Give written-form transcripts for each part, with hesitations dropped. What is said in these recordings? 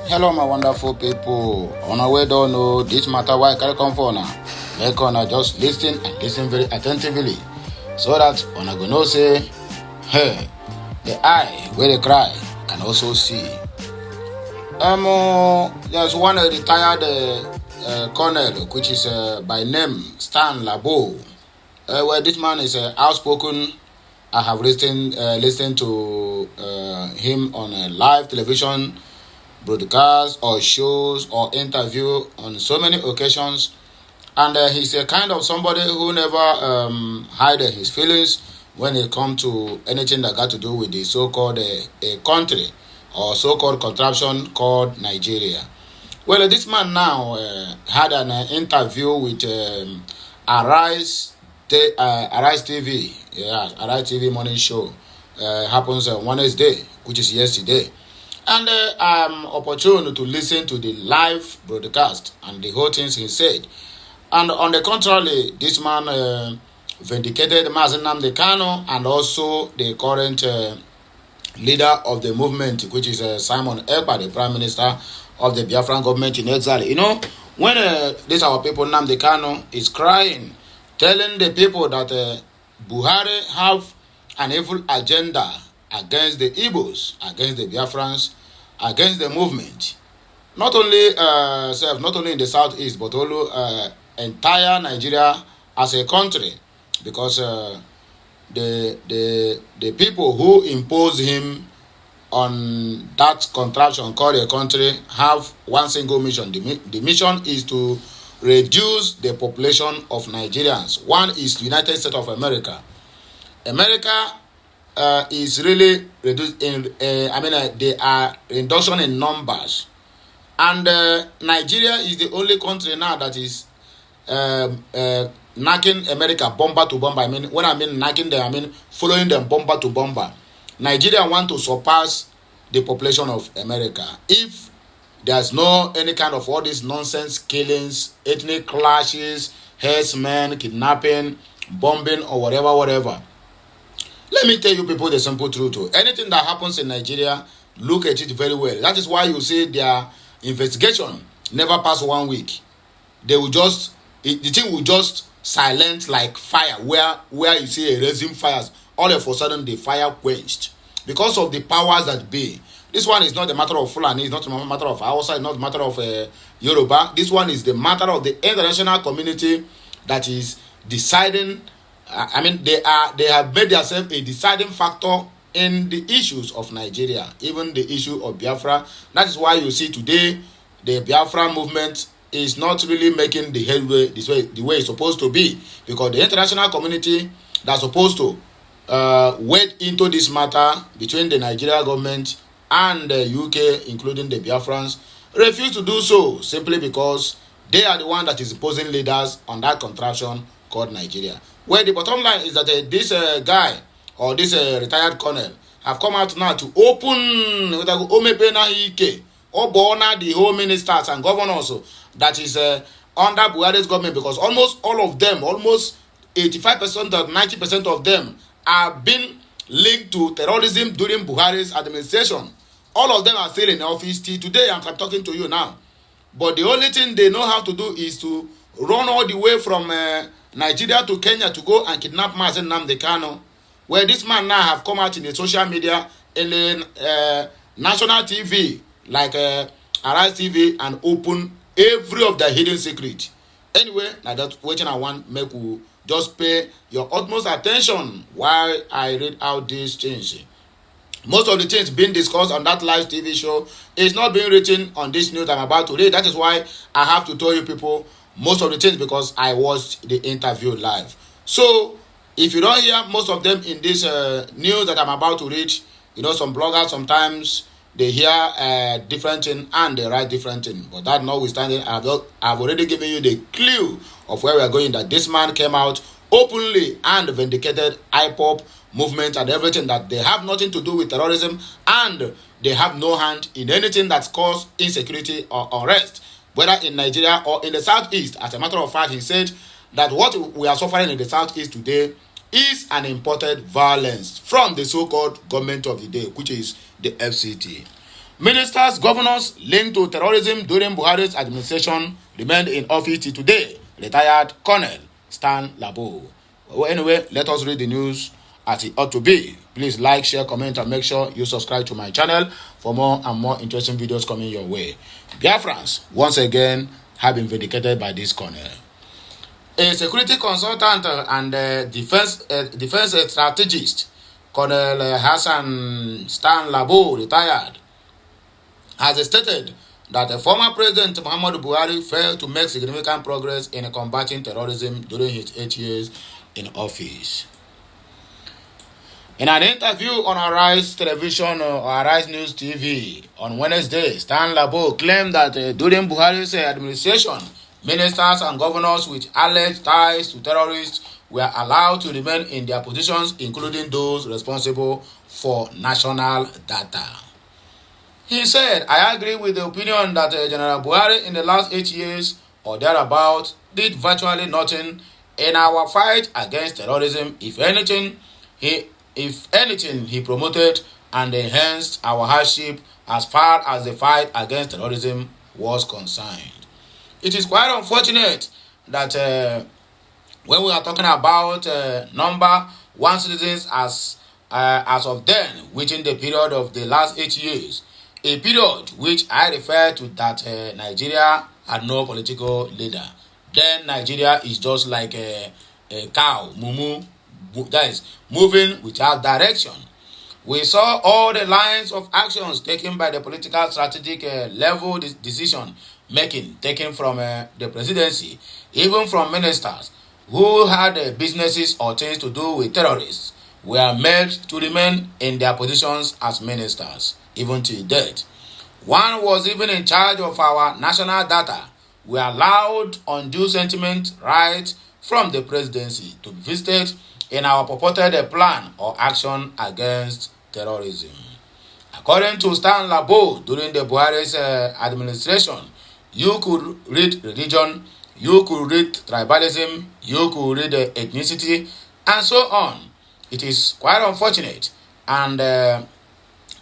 Hello, my wonderful people. On our way, don't know this matter why I carry come for now. Make on just listen and listen very attentively, so that on a gonna say, hey, the eye where they cry can also see. There's one retired colonel which is by name Stan Labo. Where this man is outspoken. I have listened to him on a live television broadcast or shows or interview on so many occasions, and he's a kind of somebody who never hide his feelings when it comes to anything that got to do with the so-called a country or so-called contraption called Nigeria. Well, this man now had an interview with Arise TV. Yeah, Arise TV morning show happens on Wednesday, which is yesterday. And I'm opportune to listen to the live broadcast and the whole things he said. And on the contrary, this man vindicated Mazi Nnamdi Kanu and also the current leader of the movement, which is Simon Ekpa, the Prime Minister of the Biafran government in exile. You know, when this our people Nnamdi Kanu is crying, telling the people that Buhari have an evil agenda against the Igbos, against the Biafrans, against the movement. Not only not only in the southeast, but also entire Nigeria as a country, because the people who impose him on that contraption called a country have one single mission. The mission is to reduce the population of Nigerians. One is United States of America. America is really reduced in they are reduction in numbers, and Nigeria is the only country now that is knocking America bomber to bomber. When I mean knocking them, I mean following them bomber to bomber. Nigeria want to surpass the population of America if there's no any kind of all these nonsense killings, ethnic clashes, herdsmen, kidnapping, bombing, or whatever. Let me tell you people the simple truth. Anything that happens in Nigeria, look at it very well. That is why you see their investigation never pass 1 week. They will just, the thing will just silent like fire. Where you see a raising fires, all of a sudden the fire quenched. Because of the powers that be. This one is not a matter of Fulani, it's not a matter of Hausa, it's not a matter of Yoruba. This one is the matter of the international community that is deciding. They have made themselves a deciding factor in the issues of Nigeria, even the issue of Biafra. That is why you see today the Biafra movement is not really making the headway the way it's supposed to be, because the international community that's supposed to wade into this matter between the Nigeria government and the UK, including the Biafrans, refuse to do so simply because they are the one that is imposing leaders on that contraption called Nigeria. Well, the bottom line is that this guy or this retired colonel have come out now to open the whole ministers and governors that is under Buhari's government, because almost all of them, almost 85% or 90% of them are being linked to terrorism during Buhari's administration. All of them are still in office till today. I'm talking to you now. But the only thing they know how to do is to run all the way from Nigeria to Kenya to go and kidnap Mazi Nnamdi Kanu, where this man now have come out in the social media, in the national TV, like Arise TV, and open every of the hidden secret. Anyway, now that's what I want make you just pay your utmost attention while I read out these things. Most of the things being discussed on that live TV show is not being written on this news I'm about to read. That is why I have to tell you people most of the things, because I watched the interview live. So if you don't hear most of them in this news that I'm about to read, you know, some bloggers sometimes they hear different thing and they write different thing. But that notwithstanding, I've already given you the clue of where we are going, that this man came out openly and vindicated IPOP movement and everything, that they have nothing to do with terrorism and they have no hand in anything that's caused insecurity or unrest, whether in Nigeria or in the southeast. As a matter of fact, he said that what we are suffering in the southeast today is an imported violence from the so-called government of the day, which is the FCT. Ministers, governors linked to terrorism during Buhari's administration remained in office till today. Retired Colonel Stan Labo. Well, anyway, let us read the news as it ought to be. Please like, share, comment, and make sure you subscribe to my channel for more and more interesting videos coming your way. Biafrans, once again, have been vindicated by this colonel. A security consultant and defense strategist, Colonel Hassan Stan Labo, retired, has stated that the former President Muhammadu Buhari failed to make significant progress in combating terrorism during his 8 years in office. In an interview on Arise Television or Arise News TV on Wednesday, Stan Labo claimed that during Buhari's administration, ministers and governors with alleged ties to terrorists were allowed to remain in their positions, including those responsible for national data. He said, I agree with the opinion that General Buhari in the last 8 years or thereabout did virtually nothing in our fight against terrorism. If anything, he promoted and enhanced our hardship as far as the fight against terrorism was concerned. It is quite unfortunate that when we are talking about number one citizens as of then, within the period of the last 8 years, a period which I refer to that Nigeria had no political leader. Then Nigeria is just like a cow, that is moving without direction. We saw all the lines of actions taken by the political strategic level decision making taken from the presidency, even from ministers who had businesses or things to do with terrorists, were made to remain in their positions as ministers, even till death. One was even in charge of our national data. We allowed undue sentiment right from the presidency to be visited in our purported plan or action against terrorism. According to Stan Labo, during the Buhari's administration, you could read religion, you could read tribalism, you could read ethnicity, and so on. It is quite unfortunate. And at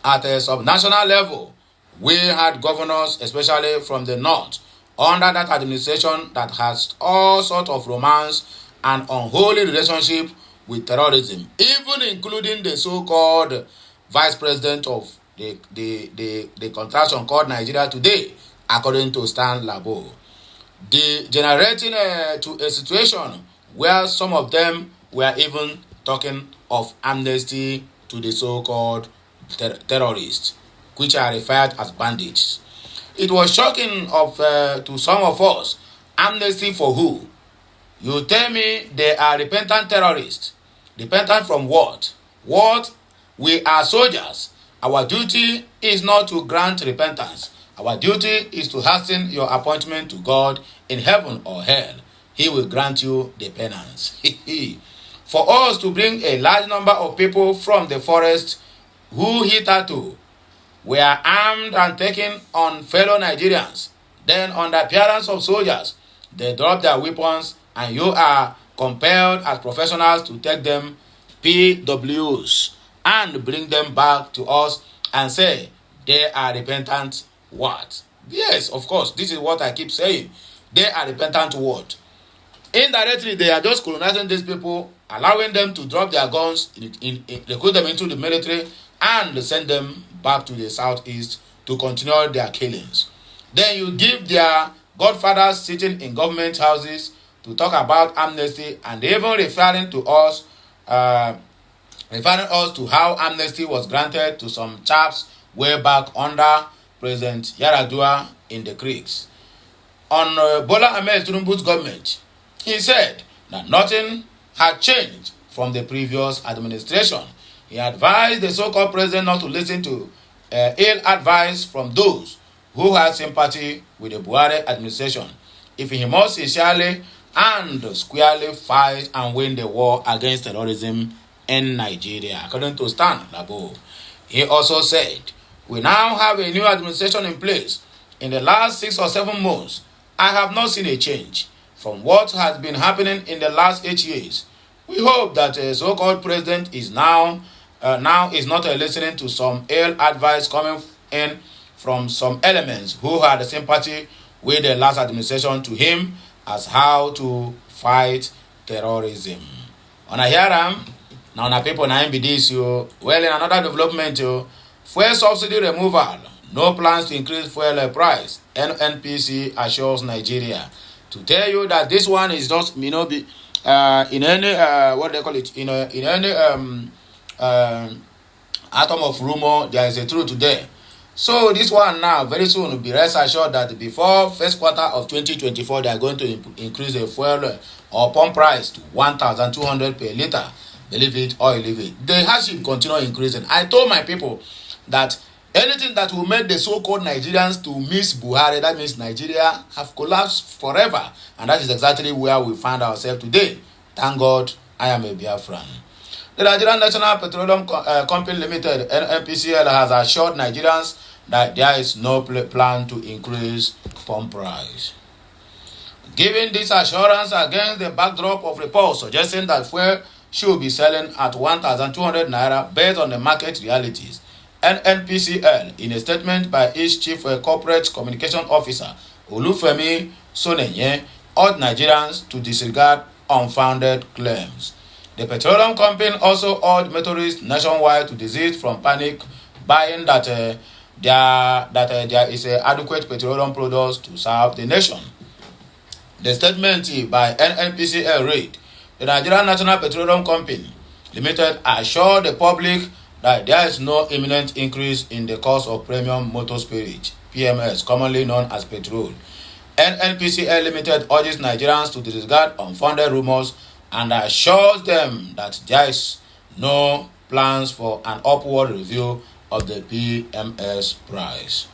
a subnational level, we had governors, especially from the north, under that administration that has all sorts of romance and unholy relationship with terrorism, even including the so-called vice president of the contraction called Nigeria today, according to Stan Labo. Generating to a situation where some of them were even talking of amnesty to the so-called terrorists, which are referred as bandits. It was shocking to some of us. Amnesty for who? You tell me they are repentant terrorists. Repentant from what? What? We are soldiers. Our duty is not to grant repentance. Our duty is to hasten your appointment to God in heaven or hell. He will grant you the penance. For us to bring a large number of people from the forest who hitherto were armed and taken on fellow Nigerians, then on the appearance of soldiers, they drop their weapons and you are compelled as professionals to take them PWs and bring them back to us and say they are repentant what? Yes, of course, this is what I keep saying. They are repentant what? Indirectly, they are just colonizing these people, allowing them to drop their guns, recruit them into the military, and send them back to the southeast to continue their killings. Then you give their godfathers sitting in government houses to talk about amnesty, and even referring us to how amnesty was granted to some chaps way back under President Yaradua in the creeks. On Bola Ahmed Tinubu's government, he said that nothing had changed from the previous administration. He advised the so-called president not to listen to ill advice from those who had sympathy with the Buhari administration if he must sincerely and squarely fight and win the war against terrorism in Nigeria, according to Stan Labo. He also said, we now have a new administration in place. In the last 6 or 7 months, I have not seen a change from what has been happening in the last 8 years. We hope that a so-called president is now not listening to some ill advice coming in from some elements who had sympathy with the last administration to him as how to fight terrorism. On a hear am, now na people na be this yo. Well, in another development yo, fuel subsidy removal, no plans to increase fuel price. NNPC assures Nigeria. To tell you that this one is just in any what they call it in any atom of rumor there is a truth there. So this one now very soon will be rest assured that before first quarter of 2024 they are going to increase the fuel or pump price to 1,200 per liter. Believe it or leave it. The hardship continue increasing. I told my people that anything that will make the so-called Nigerians to miss Buhari, that means Nigeria have collapsed forever. And that is exactly where we find ourselves today. Thank God I am a Biafran. The Nigerian National Petroleum Company Limited, NNPCL, has assured Nigerians that there is no plan to increase pump price. Giving this assurance against the backdrop of reports suggesting that fuel should be selling at 1,200 naira based on the market realities, NNPCL, in a statement by its Chief Corporate Communication Officer, Olufemi Sonenye, urged Nigerians to disregard unfounded claims. The petroleum company also urged motorists nationwide to desist from panic buying that there is adequate petroleum products to serve the nation. The statement by NNPCL read, the Nigerian National Petroleum Company Limited assured the public that there is no imminent increase in the cost of premium motor spirit, PMS, commonly known as petrol. NNPCL Limited urges Nigerians to disregard unfounded rumors and assures them that there is no plans for an upward review of the PMS price.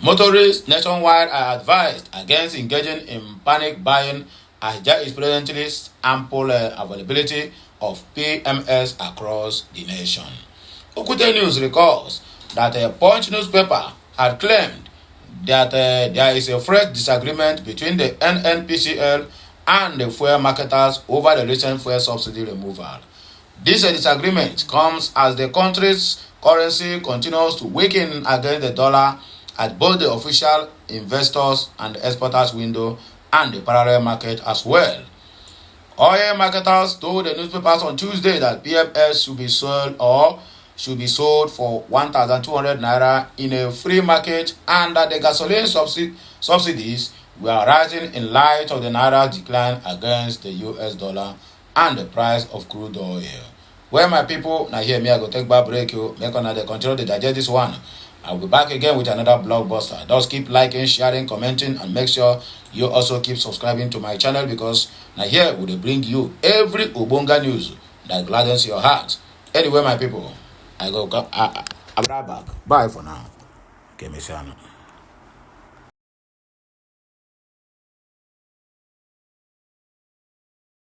Motorists nationwide are advised against engaging in panic buying as there is presently ample availability of PMS across the nation. Okute News recalls that a Punch newspaper had claimed that there is a fresh disagreement between the NNPCL and the fuel marketers over the recent fuel subsidy removal. This disagreement comes as the country's currency continues to weaken against the dollar at both the official investors and the exporters window and the parallel market as well. Oil marketers told the newspapers on Tuesday that PMS should be sold for 1,200 naira in a free market and that the gasoline subsidies were rising in light of the naira decline against the US dollar and the price of crude oil. Well, my people, now here me I go take back break you. Make on the continue to digest this one. I'll be back again with another blockbuster. Just keep liking, sharing, commenting, and make sure you also keep subscribing to my channel because now here we will bring you every Ubonga news that gladdens your heart. Anyway, my people, I'll be right back. Bye for now. Okay, Messiano.